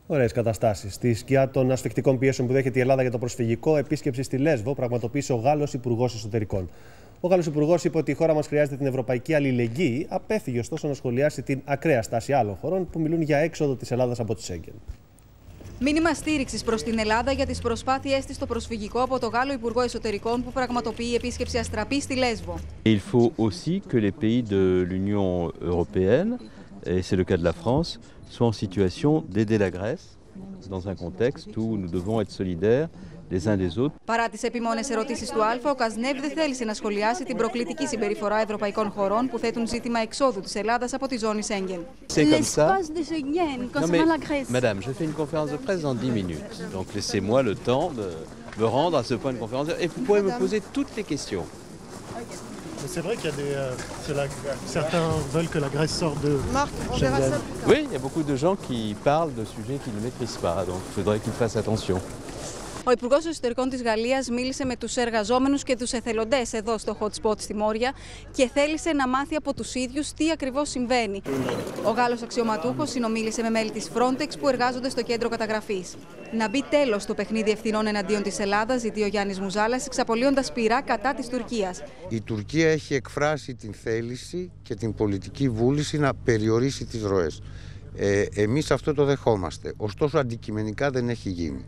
Ωραίες καταστάσεις. Στη σκιά των ασφικτικών πιέσεων που δέχεται η Ελλάδα για το προσφυγικό, επίσκεψη στη Λέσβο πραγματοποίησε ο Γάλλος Υπουργός Εσωτερικών. Ο Γάλλος Υπουργός είπε ότι η χώρα μας χρειάζεται την ευρωπαϊκή αλληλεγγύη, απέφυγε ωστόσο να σχολιάσει την ακραία στάση άλλων χωρών που μιλούν για έξοδο της Ελλάδας από τη Σέγγεν. Μήνυμα στήριξης προς την Ελλάδα για τις προσπάθειές της στο προσφυγικό από το Γάλλο Υπουργό Εσωτερικών που πραγματοποιεί επίσκεψη αστραπή στη Λέσβο. Il faut aussi que les pays de l'Union européenne, et c'est le cas de la France, soient en situation d'aider la Grèce dans un contexte où nous devons être solidaires les uns des autres. Παρά τις επιμόνες ερωτήσεις του Αλφα, ο Καζνεύ δεν θέλησε να σχολιάσει την προκλητική συμπεριφορά ευρωπαϊκών χωρών που θέτουν ζήτημα εξόδου της Ελλάδας από τη ζώνη Σέγγεν. C'est comme ça. Non mais, madame, je fais une conférence de presse dans 10 minutes. Donc laissez-moi le temps de me rendre à ce point de conférence. Et vous pouvez me poser toutes les questions. C'est vrai qu'il y a certains veulent que la Grèce sorte de Schengen. Oui, il y a beaucoup de gens qui parlent de sujets qu'ils ne maîtrisent pas, donc il faudrait qu'ils fassent attention. Ο Υπουργός Εσωτερικών της Γαλλίας μίλησε με τους εργαζόμενους και τους εθελοντές εδώ στο hot spot στη Μόρια και θέλησε να μάθει από τους ίδιους τι ακριβώς συμβαίνει. Ο Γάλλος αξιωματούχος συνομίλησε με μέλη της Frontex που εργάζονται στο κέντρο καταγραφής. Να μπει τέλος στο παιχνίδι ευθυνών εναντίον της Ελλάδας, ζητεί ο Γιάννης Μουζάλας, εξαπολύοντας πειρά κατά της Τουρκίας. Η Τουρκία έχει εκφράσει την θέληση και την πολιτική βούληση να περιορίσει τις ροές. Εμείς αυτό το δεχόμαστε, ωστόσο αντικειμενικά δεν έχει γίνει.